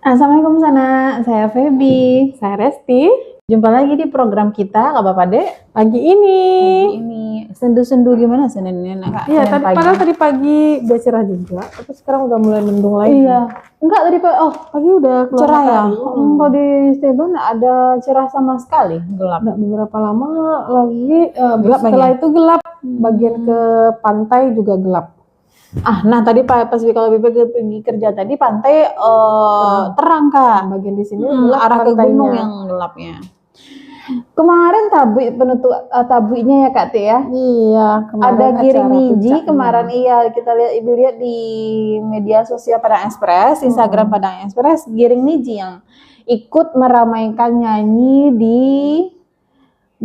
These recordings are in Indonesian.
Assalamualaikum Sana, saya Feby. Saya Resti. Jumpa lagi di program kita, nggak apa-apa dek. Pagi ini. Sendu-sendu gimana Seninnya? Iya, padahal tadi pagi udah cerah juga, tapi sekarang udah mulai mendung lagi. Iya, enggak tadi pagi udah keluar Cerah ya? matahari. Kalau di Stebon ada cerah sama sekali, gelap. Nggak beberapa lama lagi, Gelap setelah banget. itu gelap. Bagian ke pantai juga gelap. Nah tadi pas kalau Bibi pergi kerja tadi pantai terang Kak. Bagian di sini Hmm, gelap arah ke pantainya. gunung yang gelapnya. Kemarin tabuiknya ya Kak T ya. Iya, kemarin Ada giring acara niji puncaknya. kemarin iya kita ibu lihat di media sosial Padang Express, Instagram Padang Express, giring niji yang ikut meramaikan nyanyi di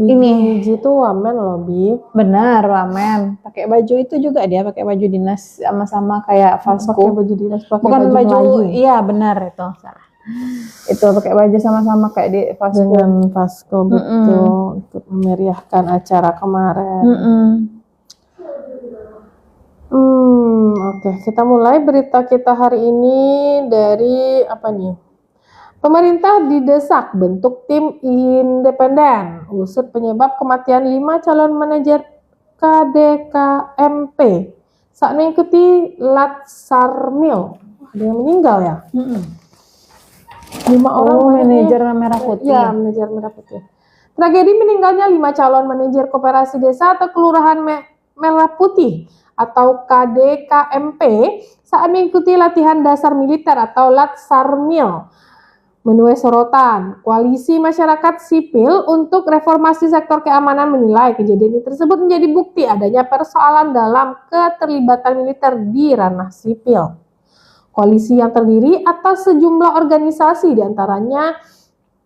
ini. Niji tuh wamen loh, Bi. Benar, Wamen. Pakai baju itu juga dia pakai baju dinas sama-sama kayak Pakai Vasco. baju dinas, pakai Bukan baju Melayu. iya benar itu. Salah. Itu pakai baju sama-sama kayak di Vasco. Dengan Vasco betul untuk memeriahkan acara kemarin. Oke, kita mulai berita kita hari ini dari apa nih? Pemerintah didesak bentuk tim independen usut penyebab kematian 5 calon manajer KDKMP saat mengikuti Latsarmil. Ada yang meninggal ya? 5 orang manajer merah putih. Ya, manajer merah putih. Tragedi meninggalnya 5 calon manajer koperasi desa atau kelurahan Merah Putih atau KDKMP saat mengikuti latihan dasar militer atau Latsarmil menuai sorotan. Koalisi Masyarakat Sipil untuk Reformasi Sektor Keamanan menilai kejadian tersebut menjadi bukti adanya persoalan dalam keterlibatan militer di ranah sipil. Koalisi yang terdiri atas sejumlah organisasi diantaranya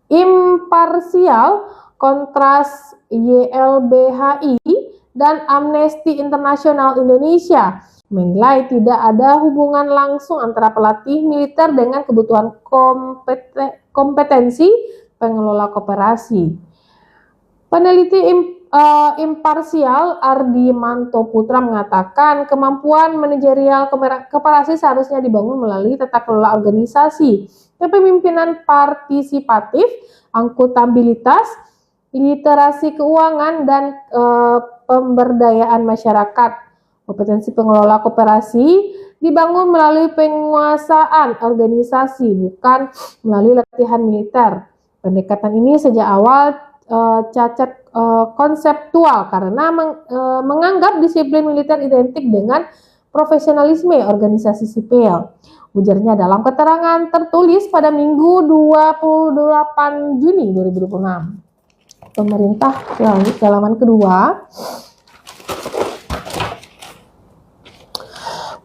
Imparsial, Kontras YLBHI, dan Amnesty International Indonesia menilai tidak ada hubungan langsung antara pelatih militer dengan kebutuhan kompetensi pengelola koperasi. Peneliti Imparsial Ardi Manto Putra mengatakan kemampuan manajerial koperasi seharusnya dibangun melalui tata kelola organisasi, kepemimpinan partisipatif, akuntabilitas, literasi keuangan, dan pemberdayaan masyarakat. Kompetensi pengelola koperasi dibangun melalui penguasaan organisasi, bukan melalui latihan militer. Pendekatan ini sejak awal cacat konseptual karena menganggap disiplin militer identik dengan profesionalisme organisasi sipil. Ujarnya dalam keterangan tertulis pada Minggu 28 Juni 2026. Pemerintah lanjut ke halaman kedua.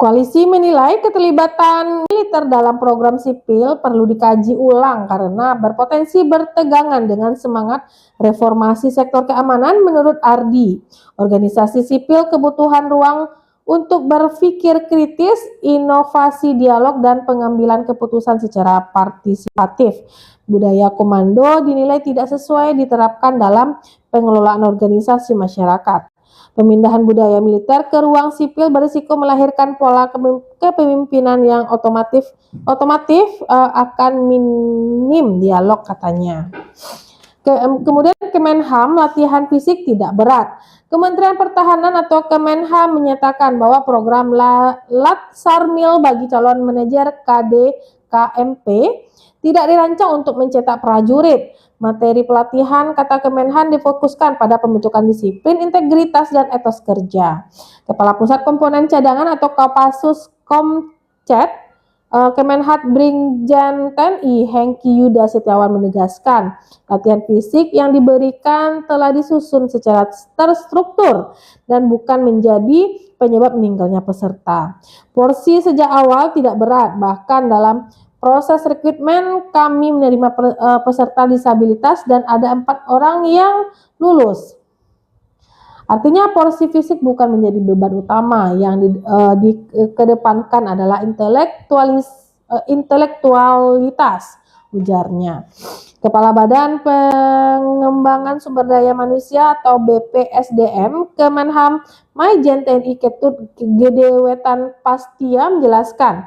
Koalisi menilai keterlibatan militer dalam program sipil perlu dikaji ulang karena berpotensi bertegangan dengan semangat reformasi sektor keamanan. Menurut Ardi, organisasi sipil kebutuhan ruang untuk berpikir kritis, inovasi dialog, dan pengambilan keputusan secara partisipatif. Budaya komando dinilai tidak sesuai diterapkan dalam pengelolaan organisasi masyarakat. Pemindahan budaya militer ke ruang sipil berisiko melahirkan pola kepemimpinan yang otomatis akan minim dialog katanya. Kemudian Kemenham, latihan fisik tidak berat. Kementerian Pertahanan atau Kemenham menyatakan bahwa program Latsarmil bagi calon manajer KDKMP tidak dirancang untuk mencetak prajurit. Materi pelatihan, kata Kemenhan, difokuskan pada pembentukan disiplin, integritas, dan etos kerja. Kepala Pusat Komponen Cadangan atau Kopassus Komcet Kemenhat Brigjen TNI Hengki Yuda Setiawan menegaskan, latihan fisik yang diberikan telah disusun secara terstruktur dan bukan menjadi penyebab meninggalnya peserta. Porsi sejak awal tidak berat, bahkan dalam proses rekrutmen kami menerima peserta disabilitas dan ada 4 orang yang lulus. Artinya porsi fisik bukan menjadi beban utama, yang dikedepankan adalah intelektualitas, ujarnya. Kepala Badan Pengembangan Sumber Daya Manusia atau BPSDM Kemenham Maijen TNI Ketut Gede Wetan Pastia menjelaskan,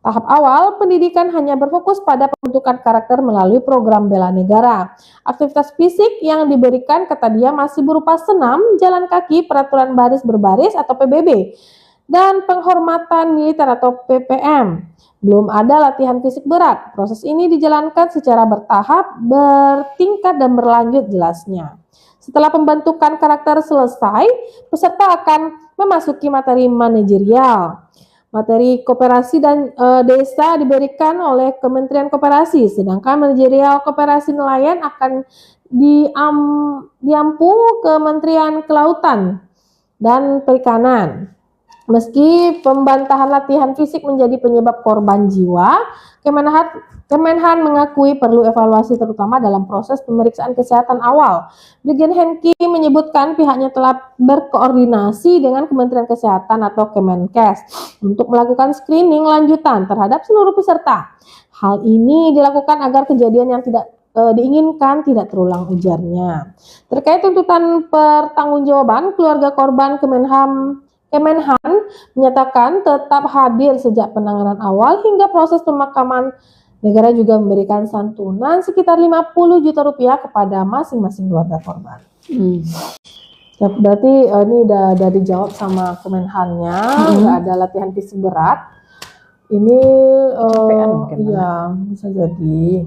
Tahap awal, pendidikan hanya berfokus pada pembentukan karakter melalui program bela negara. Aktivitas fisik yang diberikan kata dia masih berupa senam, jalan kaki, peraturan baris berbaris atau PBB, dan penghormatan militer atau PPM. Belum ada latihan fisik berat. Proses ini dijalankan secara bertahap, bertingkat dan berlanjut jelasnya. Setelah pembentukan karakter selesai, peserta akan memasuki materi manajerial. Materi koperasi dan desa diberikan oleh Kementerian Koperasi, sedangkan manajerial koperasi nelayan akan diampu Kementerian Kelautan dan Perikanan. Meski pembantahan latihan fisik menjadi penyebab korban jiwa, Kemenhan mengakui perlu evaluasi terutama dalam proses pemeriksaan kesehatan awal. Brigjen Hengki menyebutkan pihaknya telah berkoordinasi dengan Kementerian Kesehatan atau Kemenkes untuk melakukan screening lanjutan terhadap seluruh peserta. Hal ini dilakukan agar kejadian yang tidak diinginkan tidak terulang, ujarnya. Terkait tuntutan pertanggungjawaban, keluarga korban Kemenhan menyatakan tetap hadir sejak penanganan awal hingga proses pemakaman. Negara juga memberikan santunan sekitar 50 juta rupiah kepada masing-masing keluarga korban. Ya, berarti ini udah dijawab sama Kemenhannya, nggak ada latihan fisik berat. Ini ya bisa jadi.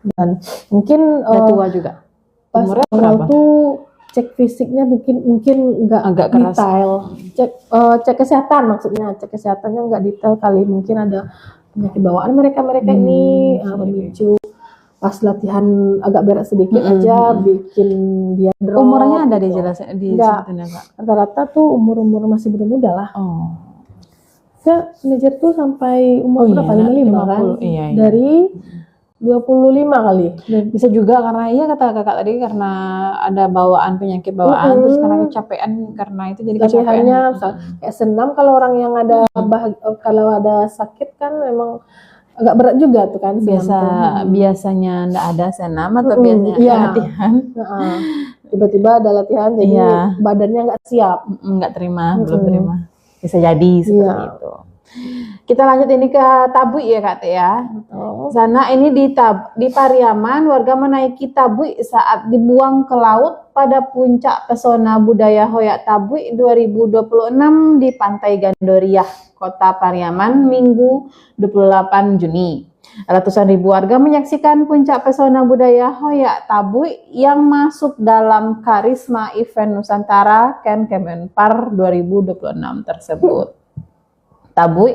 Dan mungkin tua juga. pas Umurnya awal berapa? tuh cek fisiknya mungkin nggak Agak keras. detail. Cek kesehatan, maksudnya cek kesehatannya nggak detail kali, mungkin ada penyakit bawaan mereka ini memicu pas latihan agak berat sedikit aja bikin dia drop. Umurnya ada gitu. dijelasin Enggak. disebutin ya, Kak? Rata-rata tuh umur masih muda lah. Oh. Saya manajer tuh sampai umur berapa? 55 kan? 50, iya. Dari 25 kali. Bisa juga karena iya kata kakak tadi karena ada penyakit bawaan terus karena kecapean karena itu jadi kecapean. Latihannya kayak senam, kalau orang yang ada kalau ada sakit kan memang agak berat juga tuh kan senam. Biasanya ndak ada senam atau biasanya iya. latihan Tiba-tiba ada latihan jadi badannya nggak siap. nggak terima, belum terima. Bisa jadi seperti itu. Kita lanjut ini ke Tabui ya Kak Teh ya. Sana ini di Pariaman, warga menaiki Tabui saat dibuang ke laut pada puncak pesona budaya Hoyak Tabui 2026 di Pantai Gandoriah, Kota Pariaman, Minggu 28 Juni. Ratusan ribu warga menyaksikan puncak pesona budaya Hoyak Tabui yang masuk dalam karisma event Nusantara Kemenpar 2026 tersebut. Tabui,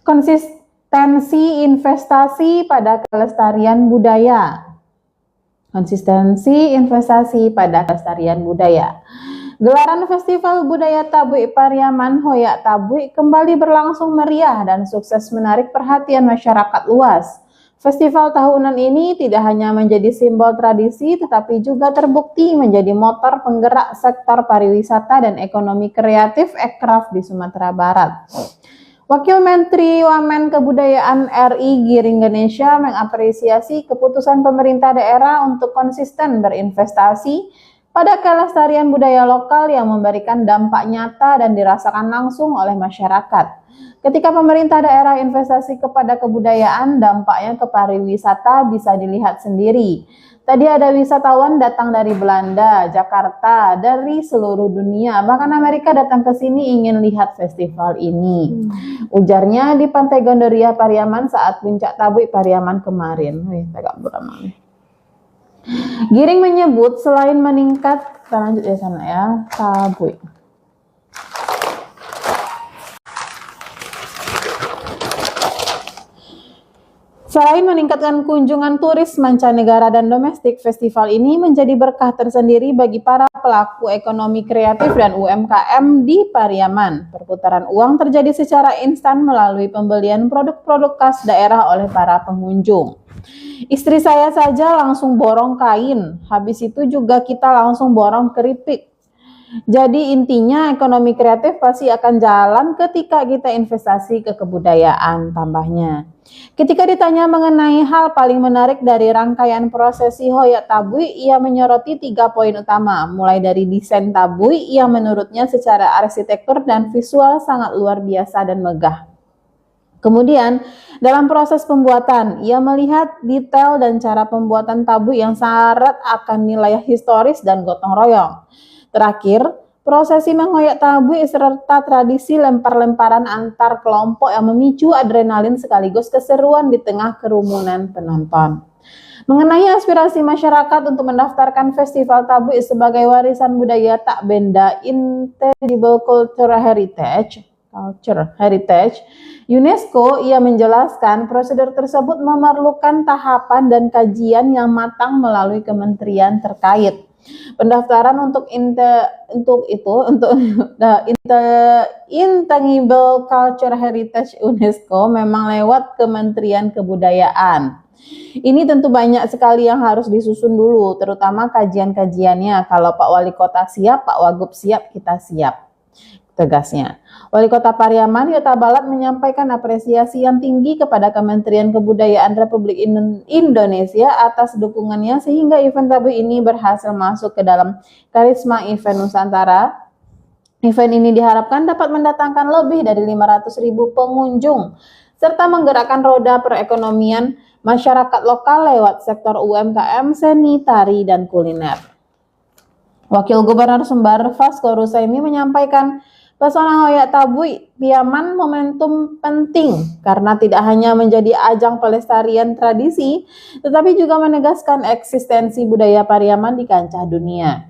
konsistensi investasi pada kelestarian budaya. Konsistensi investasi pada kelestarian budaya. Gelaran Festival Budaya Tabui Pariaman Hoyak Tabui kembali berlangsung meriah dan sukses menarik perhatian masyarakat luas. Festival tahunan ini tidak hanya menjadi simbol tradisi, tetapi juga terbukti menjadi motor penggerak sektor pariwisata dan ekonomi kreatif ekraf di Sumatera Barat. Wakil Menteri Wamen Kebudayaan RI Giring Ganesha mengapresiasi keputusan pemerintah daerah untuk konsisten berinvestasi pada kelestarian budaya lokal yang memberikan dampak nyata dan dirasakan langsung oleh masyarakat. Ketika pemerintah daerah investasi kepada kebudayaan, dampaknya ke pariwisata bisa dilihat sendiri. Tadi ada wisatawan datang dari Belanda, Jakarta, dari seluruh dunia, bahkan Amerika datang ke sini ingin lihat festival ini. Ujarnya di Pantai Gandoriah Pariaman saat puncak Tabui Pariaman kemarin. Agak beramai. Giring menyebut selain meningkat, kita lanjut ya sana ya, Tabui. Selain meningkatkan kunjungan turis mancanegara dan domestik, festival ini menjadi berkah tersendiri bagi para pelaku ekonomi kreatif dan UMKM di Pariaman. Perputaran uang terjadi secara instan melalui pembelian produk-produk khas daerah oleh para pengunjung. Istri saya saja langsung borong kain, habis itu juga kita langsung borong keripik. Jadi intinya ekonomi kreatif pasti akan jalan ketika kita investasi ke kebudayaan, tambahnya. Ketika ditanya mengenai hal paling menarik dari rangkaian prosesi Hoyak Tabui, ia menyoroti 3 poin utama, mulai dari desain Tabui yang menurutnya secara arsitektur dan visual sangat luar biasa dan megah. Kemudian, dalam proses pembuatan, ia melihat detail dan cara pembuatan tabui yang syarat akan nilai historis dan gotong royong. Terakhir, prosesi menghoyak tabui serta tradisi lempar-lemparan antar kelompok yang memicu adrenalin sekaligus keseruan di tengah kerumunan penonton. Mengenai aspirasi masyarakat untuk mendaftarkan Festival Tabui sebagai warisan budaya tak benda Intangible Cultural Heritage, UNESCO, ia menjelaskan prosedur tersebut memerlukan tahapan dan kajian yang matang melalui kementerian terkait. Pendaftaran untuk Intangible Cultural Heritage UNESCO memang lewat Kementerian Kebudayaan. Ini tentu banyak sekali yang harus disusun dulu, terutama kajian-kajiannya. Kalau Pak Wali Kota siap, Pak Wagub siap, kita siap, tegasnya. Wali Kota Pariaman, Yota Balat, menyampaikan apresiasi yang tinggi kepada Kementerian Kebudayaan Republik Indonesia atas dukungannya sehingga event Tabui ini berhasil masuk ke dalam karisma event Nusantara. Event ini diharapkan dapat mendatangkan lebih dari 500.000 pengunjung serta menggerakkan roda perekonomian masyarakat lokal lewat sektor UMKM, seni, tari, dan kuliner. Wakil Gubernur Sumbar Vasco Rusaimi menyampaikan pesona hoyak tabui Piaman momentum penting karena tidak hanya menjadi ajang pelestarian tradisi, tetapi juga menegaskan eksistensi budaya Pariaman di kancah dunia.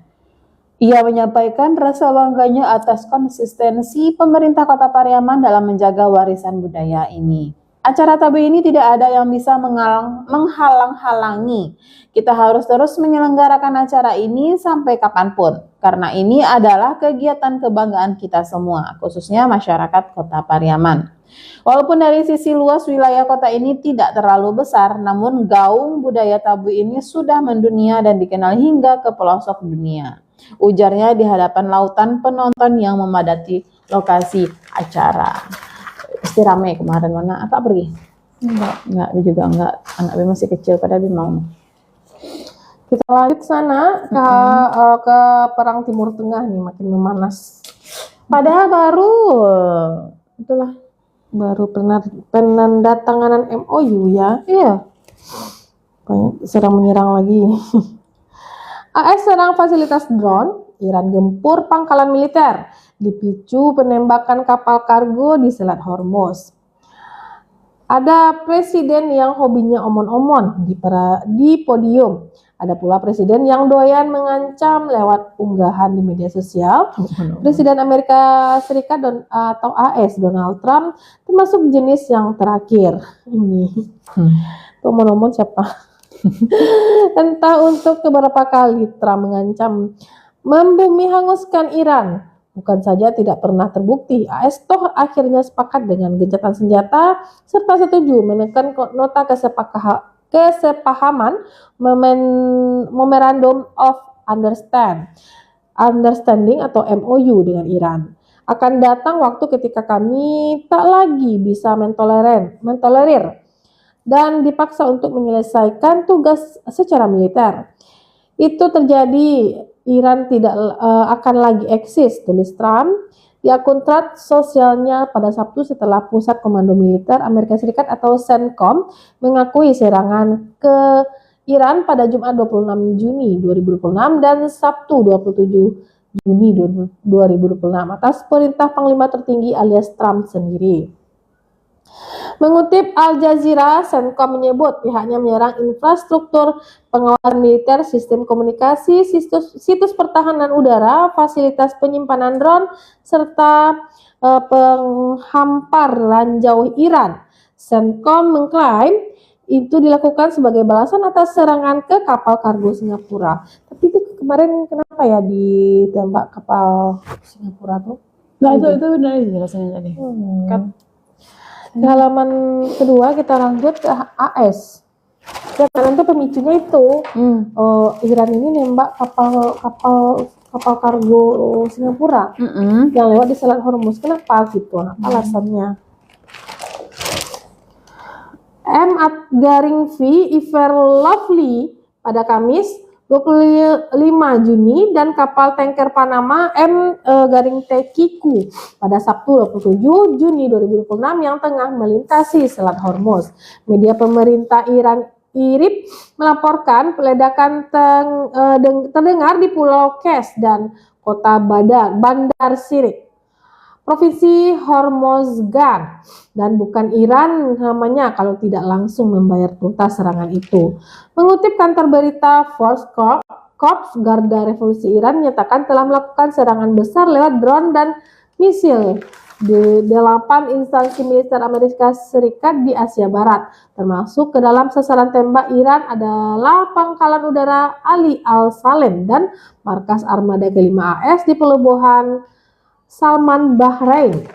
Ia menyampaikan rasa bangganya atas konsistensi pemerintah Kota Pariaman dalam menjaga warisan budaya ini. Acara Tabui ini tidak ada yang bisa menghalang-halangi. Kita harus terus menyelenggarakan acara ini sampai kapanpun, karena ini adalah kegiatan kebanggaan kita semua, khususnya masyarakat Kota Pariaman. Walaupun dari sisi luas wilayah kota ini tidak terlalu besar, namun gaung budaya Tabui ini sudah mendunia dan dikenal hingga ke pelosok dunia. Ujarnya di hadapan lautan penonton yang memadati lokasi acara. Pasti ramai kemarin. Mana Akak pergi? Enggak, dia juga enggak. Anak dia masih kecil, padahal dia mau. Kita lanjut sana ke perang Timur Tengah nih, makin memanas. Padahal baru penandatanganan MOU ya. Iya. Serang menyerang lagi. AS serang fasilitas drone, Iran gempur pangkalan militer, dipicu penembakan kapal kargo di Selat Hormuz. Ada presiden yang hobinya omon-omon di podium. Ada pula presiden yang doyan mengancam lewat unggahan di media sosial. Presiden Amerika Serikat atau AS Donald Trump termasuk jenis yang terakhir. Ini omon-omon siapa? Entah untuk keberapa kali Trump mengancam membumi hanguskan Iran. Bukan saja tidak pernah terbukti, AS toh akhirnya sepakat dengan gencatan senjata serta setuju menekan nota kesepahaman Memorandum of Understanding atau MOU dengan Iran. Akan datang waktu ketika kami tak lagi bisa mentolerir dan dipaksa untuk menyelesaikan tugas secara militer. Itu terjadi, Iran tidak akan lagi eksis, tulis Trump di akun Truth sosialnya pada Sabtu setelah Pusat Komando Militer Amerika Serikat atau CENTCOM mengakui serangan ke Iran pada Jumat 26 Juni 2026 dan Sabtu 27 Juni 2026 atas perintah Panglima tertinggi alias Trump sendiri. Mengutip Al Jazeera, CENTCOM menyebut pihaknya menyerang infrastruktur pengawasan militer, sistem komunikasi, situs pertahanan udara, fasilitas penyimpanan drone, serta penghampar ranjau Iran. CENTCOM mengklaim itu dilakukan sebagai balasan atas serangan ke kapal kargo Singapura. Tapi itu kemarin kenapa ya ditembak kapal Singapura tuh? Nah itu benar jelasannya tadi. Kan Di halaman kedua kita lanjut ke AS. Ya kan itu pemicunya itu Iran ini nembak kapal kargo Singapura yang lewat di Selat Hormuz. Kenapa gitu? Apa alasannya? M. Garing V. Iver Lovely pada Kamis 25 Juni dan kapal tanker Panama M-T Kiku pada Sabtu 27 Juni 2026 yang tengah melintasi Selat Hormuz. Media pemerintah Iran IRIB melaporkan peledakan terdengar di Pulau Kes dan kota Bandar Sirik, Provinsi Hormozgan, dan bukan Iran namanya kalau tidak langsung membayar tuntas serangan itu. Mengutip kantor berita Force Corps, Garda Revolusi Iran menyatakan telah melakukan serangan besar lewat drone dan misil di 8 instansi militer Amerika Serikat di Asia Barat, termasuk ke dalam sasaran tembak Iran adalah Pangkalan Udara Ali Al-Salem dan markas armada ke-5 AS di pelabuhan Salman, Bahrain.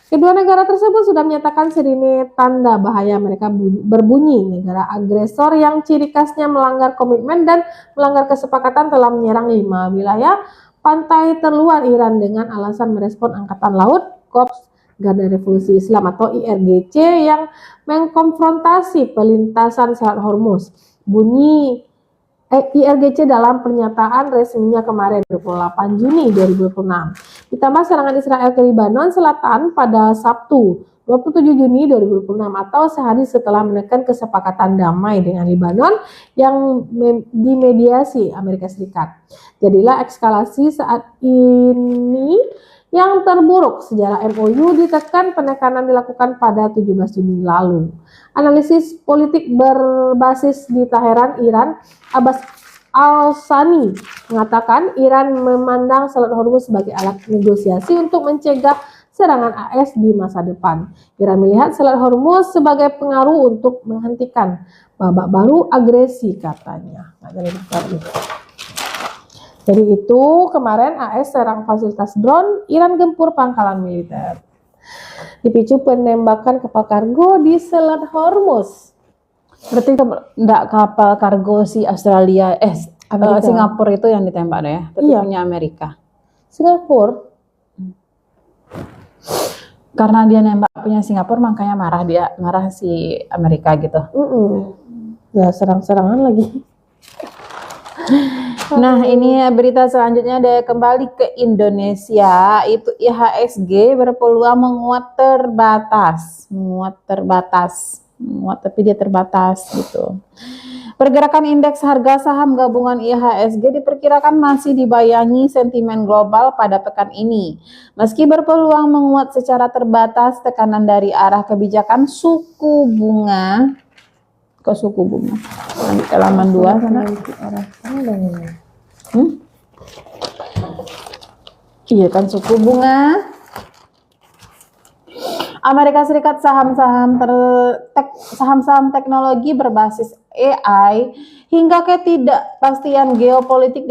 Kedua negara tersebut sudah menyatakan sirine tanda bahaya mereka berbunyi. Negara agresor yang ciri khasnya melanggar komitmen dan melanggar kesepakatan telah menyerang 5 wilayah pantai terluar Iran dengan alasan merespon Angkatan Laut Korps Garda Revolusi Islam atau IRGC yang mengkonfrontasi pelintasan Selat Hormuz. Bunyi IRGC dalam pernyataan resminya kemarin 28 Juni 2026. Ditambah serangan Israel ke Lebanon Selatan pada Sabtu 27 Juni 2026 atau sehari setelah menekan kesepakatan damai dengan Lebanon yang dimediasi Amerika Serikat. Jadilah eskalasi saat ini yang terburuk sejarah MOU ditekan penekanan dilakukan pada 17 Juni lalu. Analisis politik berbasis di Teheran, Iran, Abbas Al-Sani mengatakan Iran memandang Selat Hormuz sebagai alat negosiasi untuk mencegah serangan AS di masa depan. Iran melihat Selat Hormuz sebagai pengaruh untuk menghentikan babak baru agresi, katanya. Jadi itu kemarin AS serang fasilitas drone, Iran gempur pangkalan militer. Dipicu penembakan kapal kargo di Selat Hormuz. Berarti enggak kapal kargo si Australia, Singapura itu yang ditembak deh ya, tapi iya, punya Amerika. Singapura. Karena dia nembak punya Singapura, makanya marah si Amerika gitu. Ya serang-serangan lagi. Nah, ini berita selanjutnya ada kembali ke Indonesia, itu IHSG berpeluang menguat tapi dia terbatas gitu. Pergerakan indeks harga saham gabungan IHSG diperkirakan masih dibayangi sentimen global pada pekan ini. Meski berpeluang menguat secara terbatas, tekanan dari arah kebijakan suku bunga nanti halaman 2 sana. Iya kan, suku bunga Amerika Serikat, saham-saham teknologi berbasis AI hingga ketidakpastian geopolitik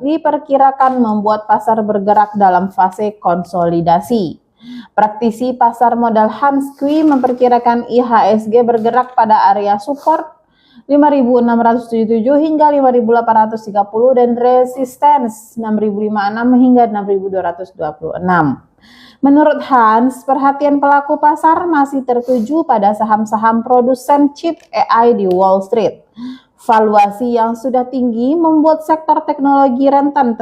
diperkirakan membuat pasar bergerak dalam fase konsolidasi. Praktisi pasar modal Hans Kueh memperkirakan IHSG bergerak pada area support 5.677 hingga 5.830 dan resistance 6.056 hingga 6.226. Menurut Hans, perhatian pelaku pasar masih tertuju pada saham-saham produsen chip AI di Wall Street. Valuasi yang sudah tinggi membuat sektor teknologi rentan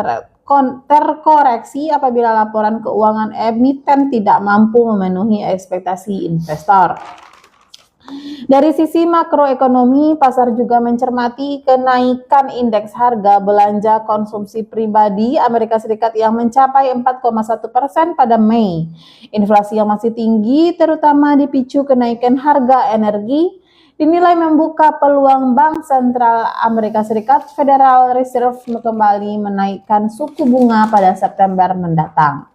terkoreksi apabila laporan keuangan emiten tidak mampu memenuhi ekspektasi investor. Dari sisi makroekonomi, pasar juga mencermati kenaikan indeks harga belanja konsumsi pribadi Amerika Serikat yang mencapai 4,1% pada Mei. Inflasi yang masih tinggi, terutama dipicu kenaikan harga energi, dinilai membuka peluang Bank Sentral Amerika Serikat Federal Reserve kembali menaikkan suku bunga pada September mendatang.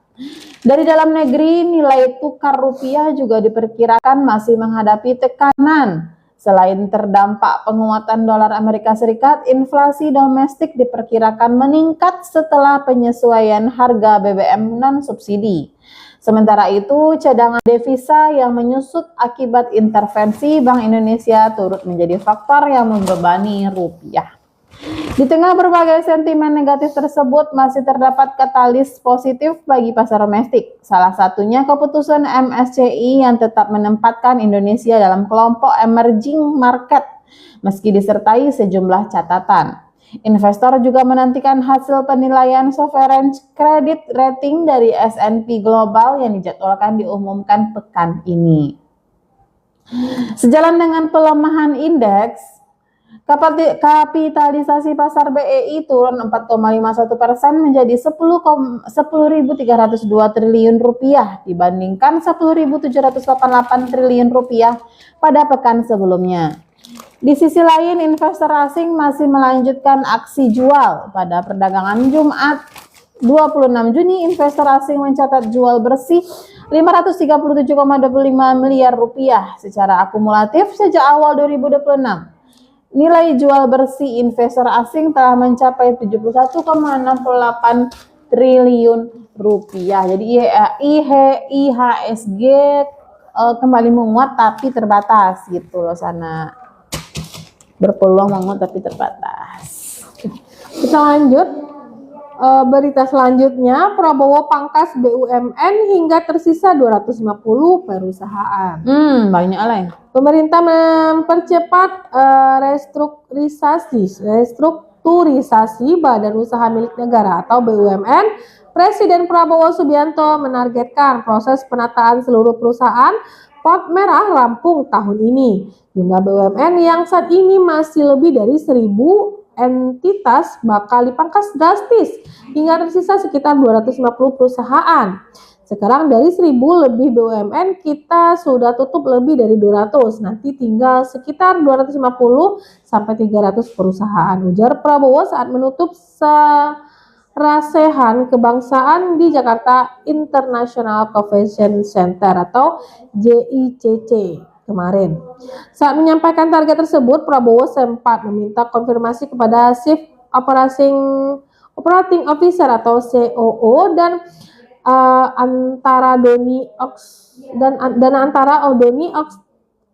Dari dalam negeri, nilai tukar rupiah juga diperkirakan masih menghadapi tekanan. Selain terdampak penguatan dolar Amerika Serikat, inflasi domestik diperkirakan meningkat setelah penyesuaian harga BBM non-subsidi. Sementara itu, cadangan devisa yang menyusut akibat intervensi Bank Indonesia turut menjadi faktor yang membebani rupiah. Di tengah berbagai sentimen negatif tersebut, masih terdapat katalis positif bagi pasar domestik. Salah satunya keputusan MSCI yang tetap menempatkan Indonesia dalam kelompok emerging market, meski disertai sejumlah catatan. Investor juga menantikan hasil penilaian sovereign credit rating dari S&P Global yang dijadwalkan diumumkan pekan ini. Sejalan dengan pelemahan indeks, kapitalisasi pasar BEI turun 4,51% menjadi 10.302 triliun rupiah dibandingkan 10.788 triliun rupiah pada pekan sebelumnya. Di sisi lain, investor asing masih melanjutkan aksi jual. Pada perdagangan Jumat 26 Juni, investor asing mencatat jual bersih 537,25 miliar rupiah secara akumulatif sejak awal 2026. Nilai jual bersih investor asing telah mencapai 71,68 triliun rupiah. Jadi IHSG kembali menguat tapi terbatas gitu loh sana. Berpeluang menguat tapi terbatas. Kita lanjut. Berita selanjutnya, Prabowo pangkas BUMN hingga tersisa 250 perusahaan. Banyak lah. Pemerintah mempercepat restrukturisasi Badan Usaha Milik Negara atau BUMN. Presiden Prabowo Subianto menargetkan proses penataan seluruh perusahaan plat merah rampung tahun ini. Jumlah BUMN yang saat ini masih lebih dari 1.000 entitas bakal dipangkas drastis hingga tersisa sekitar 250 perusahaan. Sekarang dari 1.000 lebih BUMN kita sudah tutup lebih dari 200. Nanti tinggal sekitar 250 sampai 300 perusahaan, ujar Prabowo saat menutup Rasehan Kebangsaan di Jakarta International Convention Center atau JICC kemarin. Saat menyampaikan target tersebut, Prabowo sempat meminta konfirmasi kepada Chief Operating Officer atau COO dan antara Doni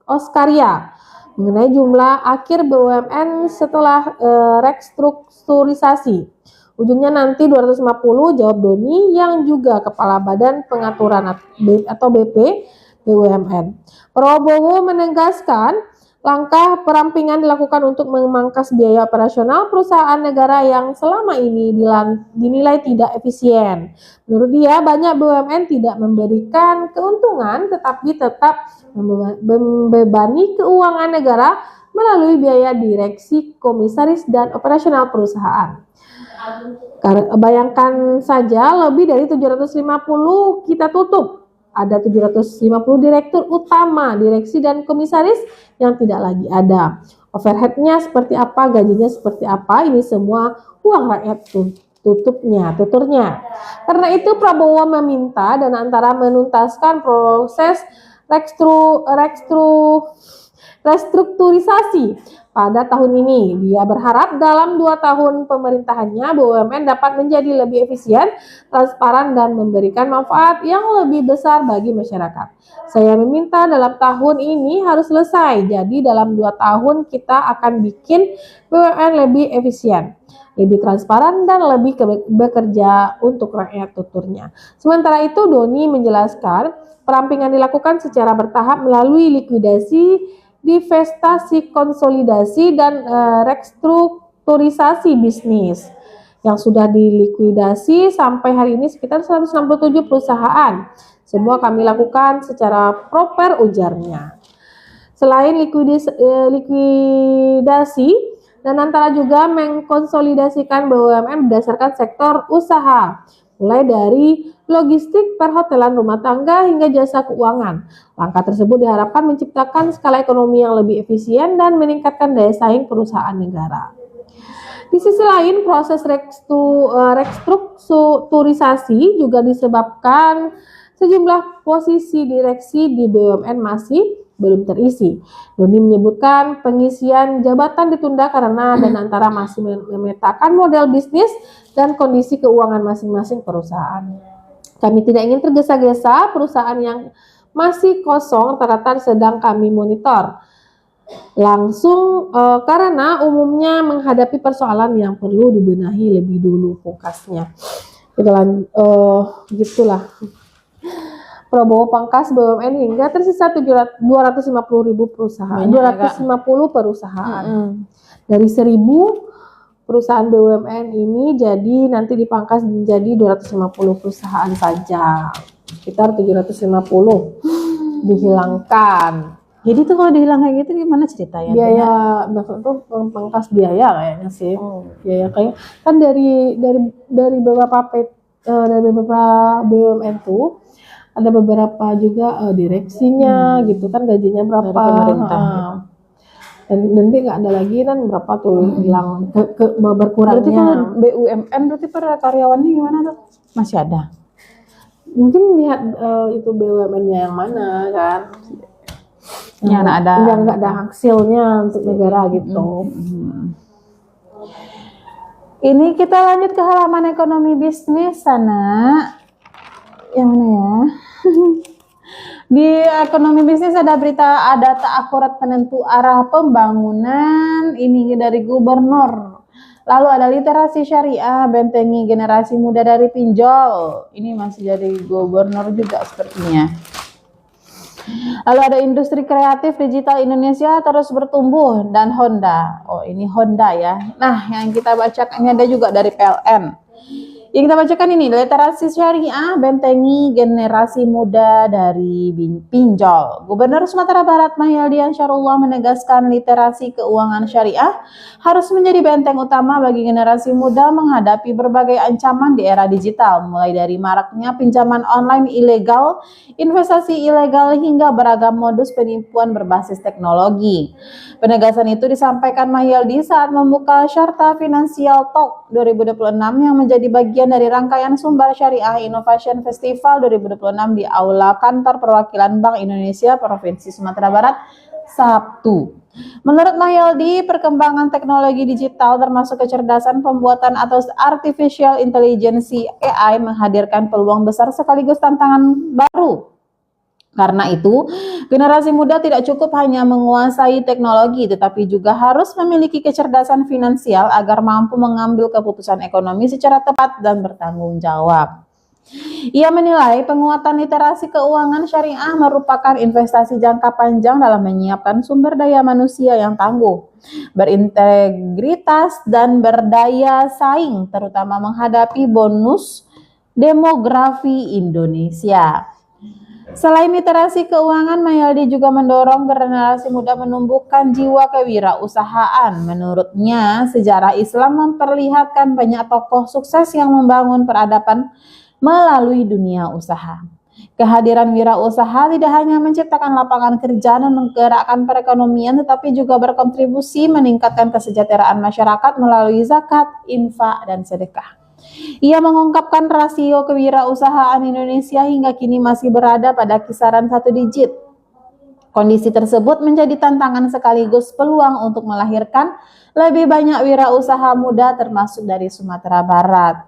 Oskaria mengenai jumlah akhir BUMN setelah restrukturisasi. Ujungnya nanti 250, jawab Doni yang juga Kepala Badan Pengaturan atau BP BUMN. Prabowo menegaskan langkah perampingan dilakukan untuk memangkas biaya operasional perusahaan negara yang selama ini dinilai tidak efisien. Menurut dia, banyak BUMN tidak memberikan keuntungan tetapi tetap membebani keuangan negara melalui biaya direksi, komisaris, dan operasional perusahaan. Bayangkan saja lebih dari 750 kita tutup. Ada 750 direktur utama, direksi, dan komisaris yang tidak lagi ada. Overheadnya seperti apa, gajinya seperti apa, ini semua uang rakyat tuturnya. Karena itu Prabowo meminta dan antara menuntaskan proses restrukturisasi pada tahun ini. Dia berharap dalam 2 tahun pemerintahannya BUMN dapat menjadi lebih efisien, transparan, dan memberikan manfaat yang lebih besar bagi masyarakat. Saya meminta dalam tahun ini harus selesai, jadi dalam 2 tahun kita akan bikin BUMN lebih efisien, lebih transparan, dan lebih bekerja untuk rakyat, tuturnya. Sementara itu Doni menjelaskan perampingan dilakukan secara bertahap melalui likuidasi, divestasi, konsolidasi, dan restrukturisasi bisnis. Yang sudah dilikuidasi sampai hari ini sekitar 167 perusahaan. Semua kami lakukan secara proper, ujarnya. Selain likuidasi, dan antara juga mengkonsolidasikan BUMN berdasarkan sektor usaha, mulai dari logistik, perhotelan, rumah tangga, hingga jasa keuangan. Langkah tersebut diharapkan menciptakan skala ekonomi yang lebih efisien dan meningkatkan daya saing perusahaan negara. Di sisi lain, proses restrukturisasi juga disebabkan sejumlah posisi direksi di BUMN masih belum terisi. Doni menyebutkan pengisian jabatan ditunda karena dan antara masih memetakan model bisnis dan kondisi keuangan masing-masing perusahaan. Kami tidak ingin tergesa-gesa, perusahaan yang masih kosong rata-rata sedang kami monitor langsung karena umumnya menghadapi persoalan yang perlu dibenahi lebih dulu, pungkasnya. Gitulah. Prabowo pangkas BUMN hingga tersisa 250.000 perusahaan, 250 perusahaan. Dari 1.000 perusahaan BUMN ini jadi nanti dipangkas menjadi 250 perusahaan saja. Sekitar 750 dihilangkan. Jadi tuh kalau dihilang kayak gitu gimana ceritanya? Biaya maksud tuh pangkas biaya kayaknya sih. Biaya kayak kan dari beberapa BUMN tuh ada beberapa juga direksinya gitu kan, gajinya berapa Dari pemerintah. dan nanti nggak ada lagi kan berapa tuh hilang berkurangnya. Berarti kalau BUMN berarti para karyawannya gimana tuh? Masih ada? Mungkin lihat itu BUMN-nya yang mana kan, Yang ada yang nggak ada hasilnya untuk negara gitu. Ini kita lanjut ke halaman ekonomi bisnis sana. Yang mana ya? Di ekonomi bisnis ada berita ada tak akurat penentu arah pembangunan ini dari gubernur. Lalu ada literasi syariah, bentengi generasi muda dari pinjol. Ini masih jadi gubernur juga sepertinya. Lalu ada industri kreatif digital Indonesia terus bertumbuh dan Honda. Oh ini Honda ya. Nah yang kita bacakan ini ada juga dari PLN. Yang kita bacakan ini literasi syariah bentengi generasi muda dari pinjol. Gubernur Sumatera Barat Mahyildian Syarullah menegaskan literasi keuangan syariah harus menjadi benteng utama bagi generasi muda menghadapi berbagai ancaman di era digital, mulai dari maraknya pinjaman online ilegal, investasi ilegal hingga beragam modus penipuan berbasis teknologi. Penegasan itu disampaikan Mahyildi saat membuka Sharta Financial Talk 2026 yang menjadi bagian dari rangkaian Sumber Syariah Innovation Festival 2026 di Aula Kantor Perwakilan Bank Indonesia Provinsi Sumatera Barat, Sabtu. Menurut Mahyildi, perkembangan teknologi digital termasuk kecerdasan pembuatan atau artificial intelligence AI menghadirkan peluang besar sekaligus tantangan baru. Karena itu, generasi muda tidak cukup hanya menguasai teknologi, tetapi juga harus memiliki kecerdasan finansial agar mampu mengambil keputusan ekonomi secara tepat dan bertanggung jawab. Ia menilai penguatan literasi keuangan syariah merupakan investasi jangka panjang dalam menyiapkan sumber daya manusia yang tangguh, berintegritas, dan berdaya saing, terutama menghadapi bonus demografi Indonesia. Selain literasi keuangan, Mahyildi juga mendorong generasi muda menumbuhkan jiwa kewirausahaan. Menurutnya, sejarah Islam memperlihatkan banyak tokoh sukses yang membangun peradaban melalui dunia usaha. Kehadiran wirausaha tidak hanya menciptakan lapangan kerja dan menggerakkan perekonomian, tetapi juga berkontribusi meningkatkan kesejahteraan masyarakat melalui zakat, infak, dan sedekah. Ia mengungkapkan rasio kewirausahaan Indonesia hingga kini masih berada pada kisaran 1 digit. Kondisi tersebut menjadi tantangan sekaligus peluang untuk melahirkan lebih banyak wirausaha muda termasuk dari Sumatera Barat.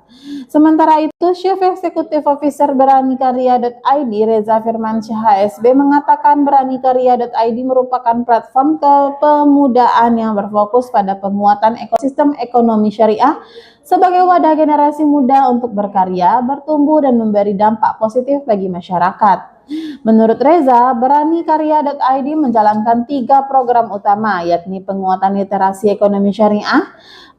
Sementara itu, Chief Executive Officer Beranikarya.id Reza Firmansyah HSB mengatakan Beranikarya.id merupakan platform kepemudaan yang berfokus pada penguatan ekosistem ekonomi syariah sebagai wadah generasi muda untuk berkarya, bertumbuh, dan memberi dampak positif bagi masyarakat. Menurut Reza, Beranikarya.id menjalankan 3 program utama, yakni penguatan literasi ekonomi syariah,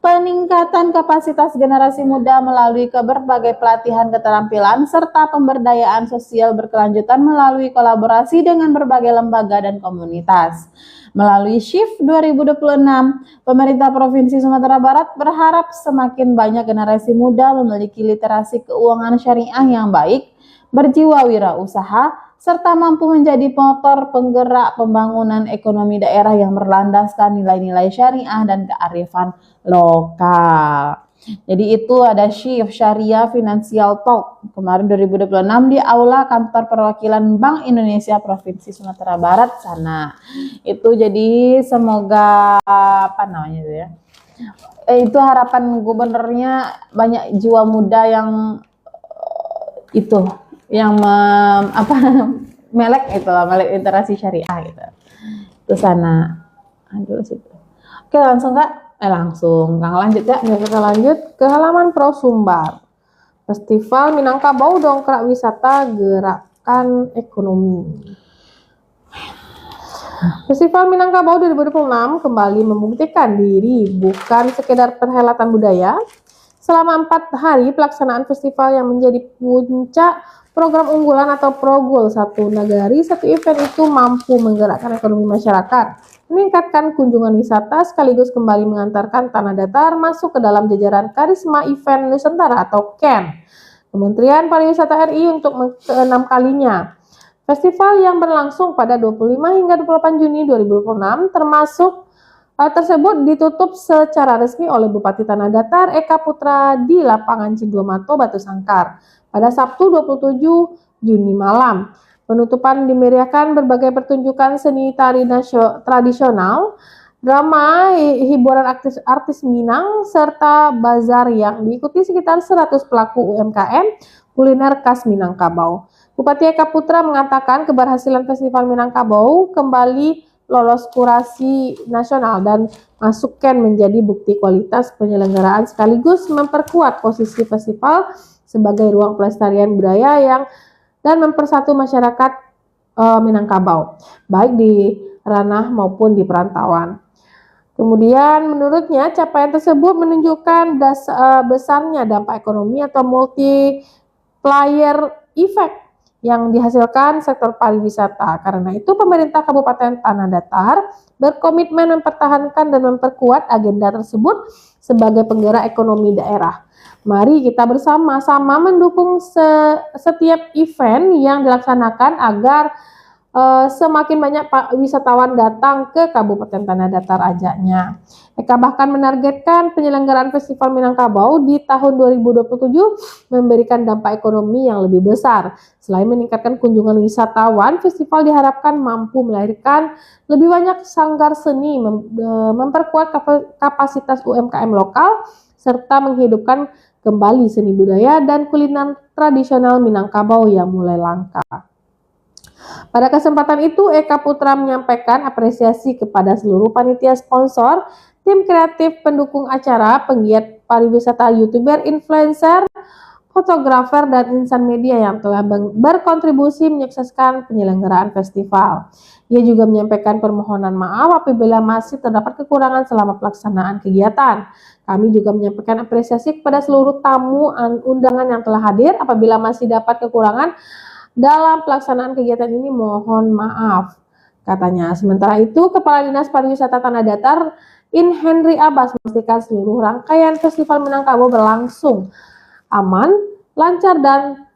peningkatan kapasitas generasi muda melalui berbagai pelatihan keterampilan, serta pemberdayaan sosial berkelanjutan melalui kolaborasi dengan berbagai lembaga dan komunitas. Melalui Shift 2026, pemerintah Provinsi Sumatera Barat berharap semakin banyak generasi muda memiliki literasi keuangan syariah yang baik, berjiwa wirausaha, serta mampu menjadi motor penggerak pembangunan ekonomi daerah yang berlandaskan nilai-nilai syariah dan kearifan lokal. Jadi itu ada Shift Syariah Financial Talk kemarin 2026 di Aula Kantor Perwakilan Bank Indonesia Provinsi Sumatera Barat sana. Itu jadi semoga apa namanya itu ya. Itu harapan gubernurnya banyak jiwa muda yang itu yang melek literasi syariah gitu. Itu sana. Aduh situ. Oke, langsung Kak. Langsung lanjut ya. Kita lanjut ke halaman Prosumbar. Festival Minangkabau dongkrak wisata gerakan ekonomi. Festival Minangkabau 2026 kembali membuktikan diri bukan sekedar perhelatan budaya. Selama 4 hari pelaksanaan festival yang menjadi puncak program unggulan atau Progul Satu Nagari, satu event itu mampu menggerakkan ekonomi masyarakat, meningkatkan kunjungan wisata, sekaligus kembali mengantarkan Tanah Datar masuk ke dalam jajaran Karisma Event Nusantara atau KEN, Kementerian Pariwisata RI untuk ke-6 kalinya. Festival yang berlangsung pada 25 hingga 28 Juni 2026 tersebut ditutup secara resmi oleh Bupati Tanah Datar Eka Putra di lapangan Cinduamato, Batu Sangkar pada Sabtu 27 Juni malam. Penutupan dimeriahkan berbagai pertunjukan seni tari tradisional, drama, hiburan artis Minang, serta bazar yang diikuti sekitar 100 pelaku UMKM kuliner khas Minangkabau. Bupati Eka Putra mengatakan keberhasilan Festival Minangkabau kembali lolos kurasi nasional dan masuk KEN menjadi bukti kualitas penyelenggaraan, sekaligus memperkuat posisi festival sebagai ruang pelestarian budaya dan mempersatu masyarakat Minangkabau, baik di ranah maupun di perantauan. Kemudian menurutnya capaian tersebut menunjukkan besarnya dampak ekonomi atau multiplier effect yang dihasilkan sektor pariwisata. Karena itu pemerintah Kabupaten Tanah Datar berkomitmen mempertahankan dan memperkuat agenda tersebut sebagai penggerak ekonomi daerah. Mari kita bersama-sama mendukung setiap event yang dilaksanakan agar semakin banyak wisatawan datang ke Kabupaten Tanah Datar, ajaknya. Eka bahkan menargetkan penyelenggaraan Festival Minangkabau di tahun 2027 memberikan dampak ekonomi yang lebih besar. Selain meningkatkan kunjungan wisatawan, festival diharapkan mampu melahirkan lebih banyak sanggar seni, memperkuat kapasitas UMKM lokal, serta menghidupkan kembali seni budaya dan kuliner tradisional Minangkabau yang mulai langka. Pada kesempatan itu, Eka Putra menyampaikan apresiasi kepada seluruh panitia sponsor, tim kreatif pendukung acara, penggiat pariwisata, YouTuber, influencer, fotografer, dan insan media yang telah berkontribusi menyukseskan penyelenggaraan festival. Ia juga menyampaikan permohonan maaf apabila masih terdapat kekurangan selama pelaksanaan kegiatan. Kami juga menyampaikan apresiasi kepada seluruh tamu undangan yang telah hadir. Apabila masih dapat kekurangan dalam pelaksanaan kegiatan ini, mohon maaf, katanya. Sementara itu, Kepala Dinas Pariwisata Tanah Datar, In Henry Abbas, memastikan seluruh rangkaian Festival Minangkabau berlangsung aman, lancar, dan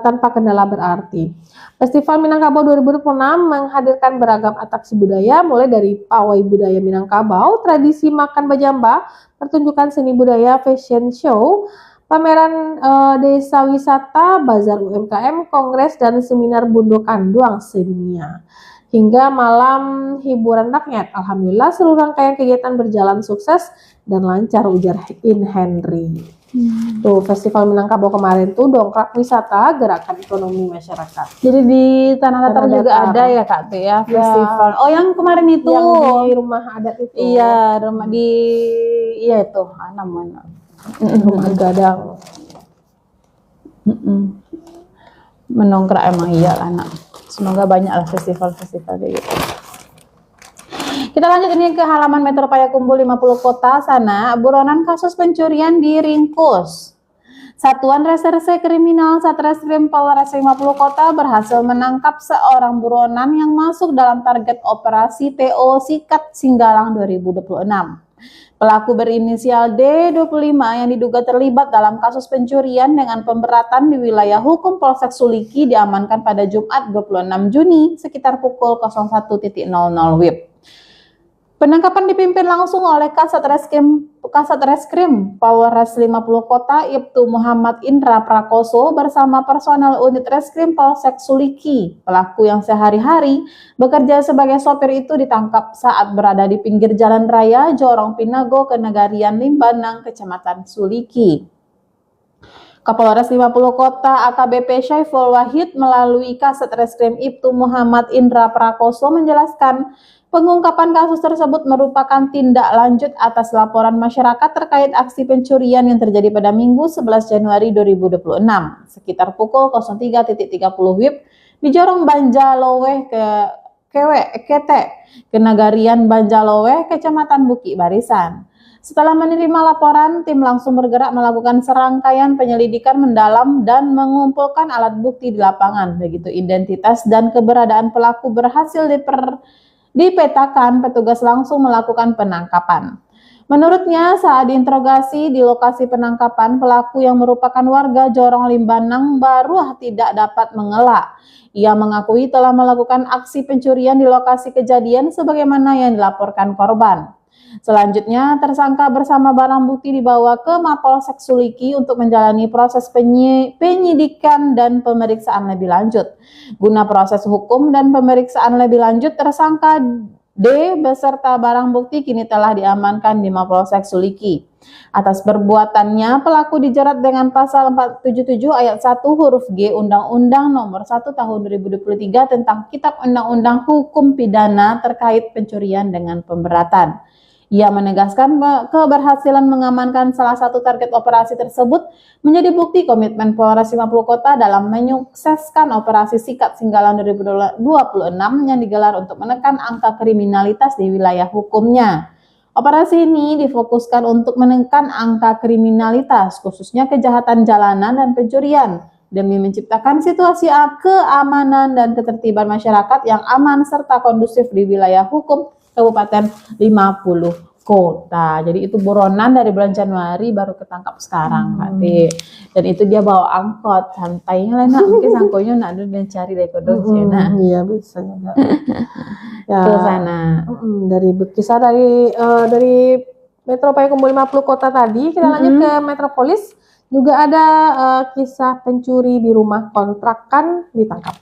tanpa kendala berarti. Festival Minangkabau 2026 menghadirkan beragam atraksi budaya, mulai dari pawai budaya Minangkabau, tradisi makan bajamba, pertunjukan seni budaya, fashion show, pameran desa wisata, bazar UMKM, kongres, dan seminar Bundo Kanduang sedunia, hingga malam hiburan rakyat. Alhamdulillah seluruh rangkaian kegiatan berjalan sukses dan lancar, ujar In Henry. Tuh, Festival Minangkabau kemarin tuh dongkrak wisata, gerakan ekonomi masyarakat. Jadi di Tanah Datar juga ada ya Kak tuh ya festival. Oh, yang kemarin itu yang di rumah adat itu. Iya, rumah di itu namanya. Rumah Gadang. Menongkrak emang iya anak. Semoga banyak lah festival-festival kayak gitu. Kita lanjut ini ke halaman Metro Payakumbuh 50 Kota sana. Buronan kasus pencurian diringkus. Satuan Reserse Kriminal Satreskrim Polres 50 Kota berhasil menangkap seorang buronan yang masuk dalam target operasi TO Sikat Singgalang 2026. Pelaku berinisial D25 yang diduga terlibat dalam kasus pencurian dengan pemberatan di wilayah hukum Polsek Suliki diamankan pada Jumat 26 Juni sekitar pukul 01.00 WIB. Penangkapan dipimpin langsung oleh Kasat Reskrim Polres 50 Kota Ibtu Muhammad Indra Prakoso bersama personel unit Reskrim Polsek Suliki. Pelaku yang sehari-hari bekerja sebagai sopir itu ditangkap saat berada di pinggir jalan raya Jorong Pinago, Kenegarian Limbanang, Kecamatan Suliki. Kapolres 50 Kota AKBP Syaiful Wahid melalui Kasat Reskrim Ibtu Muhammad Indra Prakoso menjelaskan pengungkapan kasus tersebut merupakan tindak lanjut atas laporan masyarakat terkait aksi pencurian yang terjadi pada Minggu 11 Januari 2026 sekitar pukul 03.30 WIB di Jorong Banjaloweh Kete, Kenagarian Banjalowe, Kecamatan Buki Barisan. Setelah menerima laporan, tim langsung bergerak melakukan serangkaian penyelidikan mendalam dan mengumpulkan alat bukti di lapangan. Begitu identitas dan keberadaan pelaku berhasil dipetakan, petugas langsung melakukan penangkapan. Menurutnya, saat diinterogasi di lokasi penangkapan, pelaku yang merupakan warga Jorong Limbanang Baruah tidak dapat mengelak. Ia mengakui telah melakukan aksi pencurian di lokasi kejadian sebagaimana yang dilaporkan korban. Selanjutnya, tersangka bersama barang bukti dibawa ke Mapolsek Suliki untuk menjalani proses penyidikan dan pemeriksaan lebih lanjut. Guna proses hukum dan pemeriksaan lebih lanjut, tersangka D beserta barang bukti kini telah diamankan di Mapolsek Suliki. Atas perbuatannya, pelaku dijerat dengan pasal 477 ayat 1 huruf G Undang-Undang Nomor 1 Tahun 2023 tentang Kitab Undang-Undang Hukum Pidana terkait pencurian dengan pemberatan. Ia menegaskan keberhasilan mengamankan salah satu target operasi tersebut menjadi bukti komitmen Polres 50 Kota dalam menyukseskan operasi Sikat Singgalang 2026 yang digelar untuk menekan angka kriminalitas di wilayah hukumnya. Operasi ini difokuskan untuk menekan angka kriminalitas, khususnya kejahatan jalanan dan pencurian, demi menciptakan situasi keamanan dan ketertiban masyarakat yang aman serta kondusif di wilayah hukum Kabupaten 50 Kota. Jadi itu buronan dari bulan Januari baru ketangkap sekarang, Kak T. Dan itu dia bawa angkot, santainya lah nak, mungkin sangkonya nak dulu mencari dari kodok nah. Iya bisa juga. Ya, Ke sana. Dari kisah dari Metro Payakumbuh 50 Kota tadi, kita lanjut ke Metropolis. Juga ada kisah pencuri di rumah kontrakan ditangkap.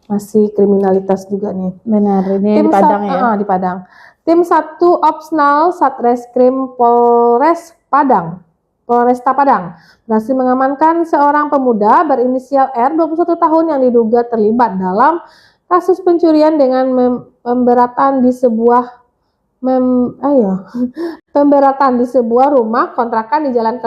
Masih kriminalitas juga nih. Benar, ini di Padang ya? Di Padang. Tim 1 Opsnal Satreskrim Polresta Padang berhasil mengamankan seorang pemuda berinisial R 21 tahun yang diduga terlibat dalam kasus pencurian dengan pemberatan di sebuah rumah kontrakan di Jalan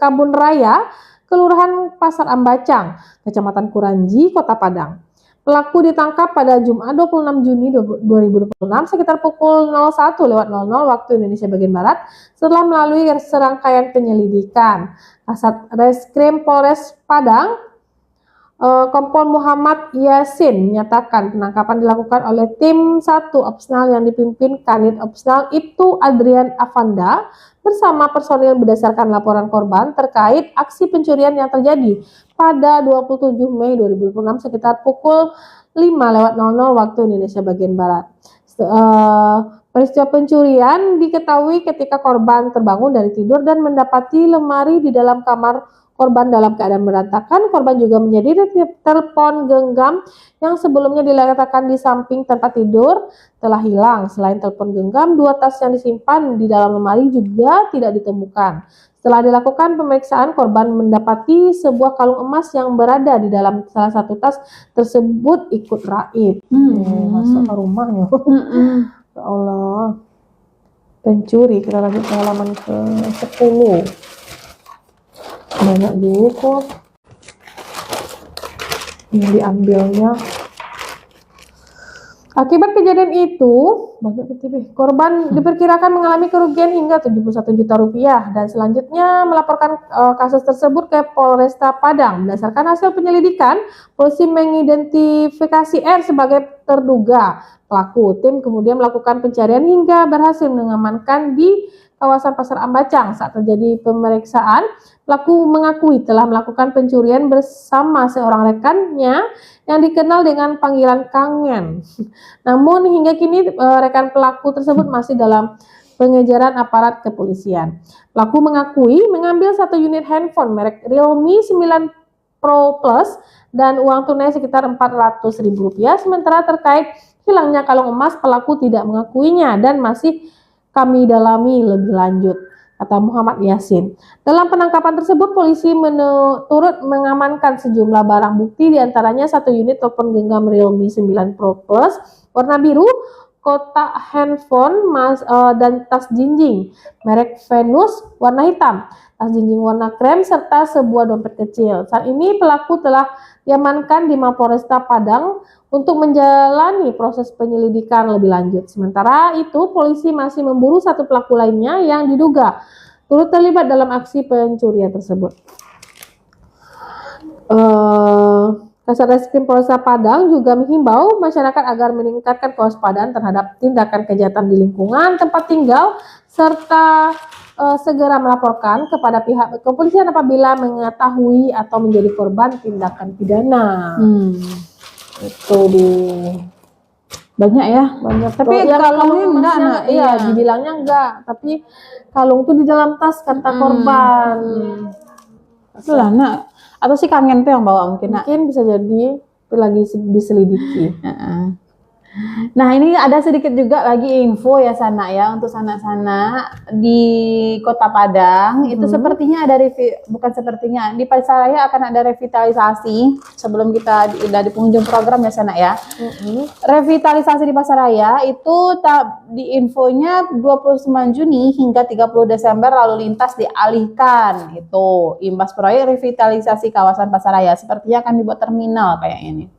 Kebun Raya, Kelurahan Pasar Ambacang, Kecamatan Kuranji, Kota Padang. Pelaku ditangkap pada Jumat 26 Juni 2026 sekitar pukul 01.00 waktu Indonesia bagian Barat setelah melalui serangkaian penyelidikan. Kasat Reskrim Polres Padang, Kompol Muhammad Yasin menyatakan penangkapan dilakukan oleh tim 1 Opsnal yang dipimpin Kanit Opsnal Ibtu Adrian Avanda bersama personil berdasarkan laporan korban terkait aksi pencurian yang terjadi pada 27 Mei 2026 sekitar pukul 5.00 waktu Indonesia bagian Barat. Peristiwa pencurian diketahui ketika korban terbangun dari tidur dan mendapati lemari di dalam kamar korban dalam keadaan berantakan. Korban juga menjadi telepon genggam yang sebelumnya diletakkan di samping tempat tidur telah hilang. Selain telepon genggam, 2 tas yang disimpan di dalam lemari juga tidak ditemukan. Setelah dilakukan pemeriksaan, korban mendapati sebuah kalung emas yang berada di dalam salah satu tas tersebut ikut raib. Masuk ke rumahnya. Ya Allah. Pencuri. Kita lanjut ke halaman ke-10. Banyak juga kok yang diambilnya. Akibat kejadian itu, korban diperkirakan mengalami kerugian hingga 71 juta rupiah dan selanjutnya melaporkan kasus tersebut ke Polresta Padang. Berdasarkan hasil penyelidikan, polisi mengidentifikasi R sebagai terduga pelaku. Tim kemudian melakukan pencarian hingga berhasil mengamankan di kawasan Pasar Ambacang. Saat terjadi pemeriksaan, pelaku mengakui telah melakukan pencurian bersama seorang rekannya yang dikenal dengan panggilan Kangen. Namun hingga kini rekan pelaku tersebut masih dalam pengejaran aparat kepolisian. Pelaku mengakui mengambil 1 unit handphone merek Realme 9 Pro Plus dan uang tunai sekitar Rp400.000. Sementara terkait hilangnya kalung emas, pelaku tidak mengakuinya dan masih kami dalami lebih lanjut, kata Muhammad Yasin. Dalam penangkapan tersebut, polisi turut mengamankan sejumlah barang bukti, diantaranya 1 unit telepon genggam Realme 9 Pro Plus warna biru, kotak handphone dan tas jinjing merek Venus warna hitam, tas jinjing warna krem, serta sebuah dompet kecil. Saat ini pelaku telah diamankan di Mapolresta Padang untuk menjalani proses penyelidikan lebih lanjut. Sementara itu, polisi masih memburu satu pelaku lainnya yang diduga turut terlibat dalam aksi pencurian tersebut. Kasatreskrim Polresta Padang juga menghimbau masyarakat agar meningkatkan kewaspadaan terhadap tindakan kejahatan di lingkungan tempat tinggal serta segera melaporkan kepada pihak kepolisian apabila mengetahui atau menjadi korban tindakan pidana. Itu Banyak ya. Tapi kalungnya enggak, iya dibilangnya enggak, tapi kalung tuh di dalam tas kata korban. Itulah nak. Atau si kangen tuh yang bawa mungkin nak. Mungkin bisa jadi itu lagi diselidiki. Nah ini ada sedikit juga lagi info ya Sana ya, untuk sana-sana di Kota Padang itu sepertinya ada bukan sepertinya, di Pasaraya akan ada revitalisasi sebelum kita di penghujung program ya Sana ya. Revitalisasi di Pasaraya itu di infonya 29 Juni hingga 30 Desember lalu lintas dialihkan, itu imbas proyek revitalisasi kawasan Pasaraya, sepertinya akan dibuat terminal kayaknya ini.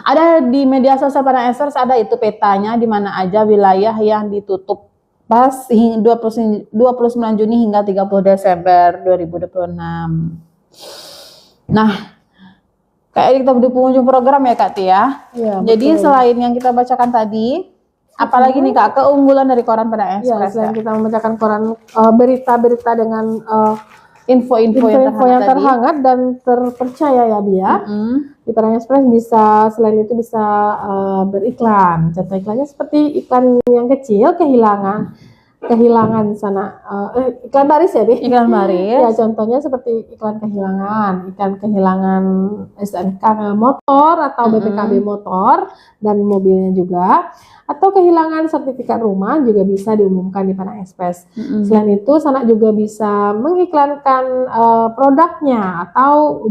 Ada di media sosial Padang Express, ada itu petanya di mana aja wilayah yang ditutup pas 29 Juni hingga 30 Desember 2026. Nah, kayak kita di penghujung program ya Kak Tia. Ya, jadi betul. Selain yang kita bacakan tadi, apalagi nih Kak keunggulan dari koran Padang Express? Ya, selain kita membacakan koran berita-berita dengan info-info yang terhangat dan terpercaya ya Bia. Di Padang Express bisa selain itu bisa beriklan. Contoh iklannya seperti iklan yang kecil kehilangan sana iklan baris ya Bi? Iklan baris. Ya contohnya seperti iklan kehilangan SNK motor atau BPKB motor dan mobilnya juga, atau kehilangan sertifikat rumah juga bisa diumumkan di Padang Express. Selain itu Sanak juga bisa mengiklankan produknya atau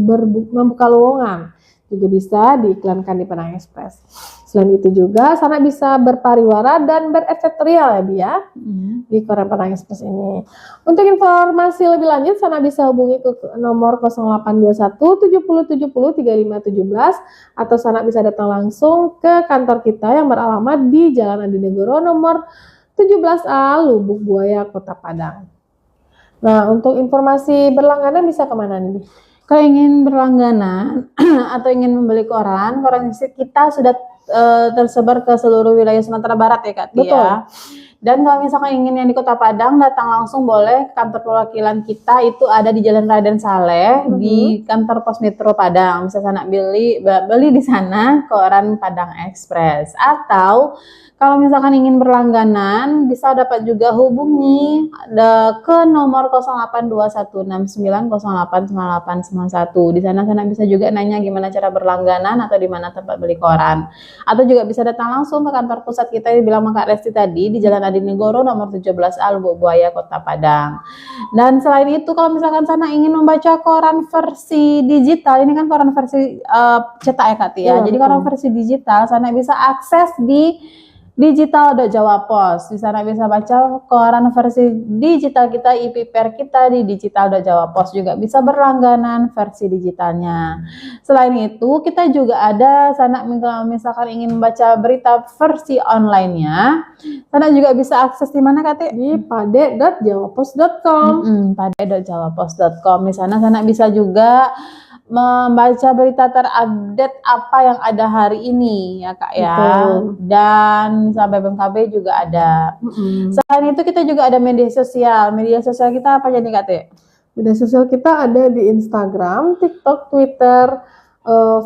membuka lowongan, juga bisa diiklankan di Padang Express. Selain itu juga Sanak bisa berpariwara dan bereksterial ya Bia di koran Padang Express ini. Untuk informasi lebih lanjut Sanak bisa hubungi ke nomor 0821 70 70 3517 atau Sanak bisa datang langsung ke kantor kita yang beralamat di Jalan Adinegoro nomor 17A Lubuk Buaya Kota Padang. Nah, untuk informasi berlangganan bisa kemana nih? Kalau ingin berlangganan atau ingin membeli koran kita sudah tersebar ke seluruh wilayah Sumatera Barat ya Kak Tia. Betul. Dan kalau misalkan ingin yang di Kota Padang, datang langsung boleh. Kantor perwakilan kita itu ada di Jalan Raden Saleh di kantor Pos Metro Padang. Bisa Sanak beli di sana koran Padang Express. Atau kalau misalkan ingin berlangganan, bisa dapat juga hubungi ke nomor 082169089891. Di sana Sanak bisa juga nanya gimana cara berlangganan atau di mana tempat beli koran. Atau juga bisa datang langsung ke kantor pusat kita yang bilang Kak Resti tadi di Jalan Adinegoro nomor 17A Lubuk Buaya Kota Padang. Dan selain itu kalau misalkan Sanak ingin membaca koran versi digital, ini kan koran versi cetak ya Kak Tia. Jadi koran versi digital Sanak bisa akses di digital.jawa Pos. Di sana bisa baca koran versi digital kita, IPPR kita di digital.jawa Pos, juga bisa berlangganan versi digitalnya. Selain itu, kita juga ada sana misalkan ingin membaca berita versi online-nya, sana juga bisa akses di mana Kak? Di pade.jawapos.com. Pade.jawapos.com. Di sana bisa juga membaca berita terupdate apa yang ada hari ini ya Kak ya. Betul. Dan misalnya BMKB juga ada. Selain itu kita juga ada media sosial. Media sosial kita apa jadi Kak Teh? Media sosial kita ada di Instagram, TikTok, Twitter,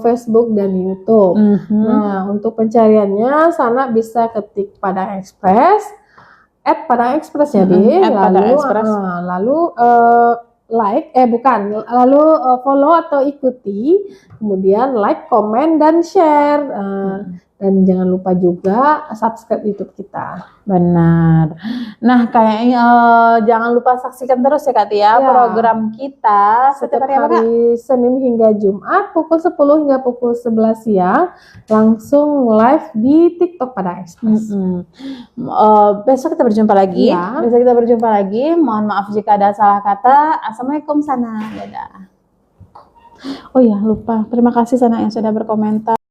Facebook dan YouTube. Nah untuk pencariannya Sanak bisa ketik Padang Express, @Padang Express ya lalu follow atau ikuti, kemudian like, komen, dan share. Dan jangan lupa juga subscribe YouTube kita. Benar. Nah, kayaknya jangan lupa saksikan terus ya Kak Tia Ya. program kita setiap hari apa, Kak? Hari Senin hingga Jumat pukul 10 hingga pukul 11 siang langsung live di TikTok pada Express. Besok kita berjumpa lagi. Iya. Besok kita berjumpa lagi. Mohon maaf jika ada salah kata. Assalamualaikum Sana. Dadah. Oh ya, lupa. Terima kasih Sana yang sudah berkomentar.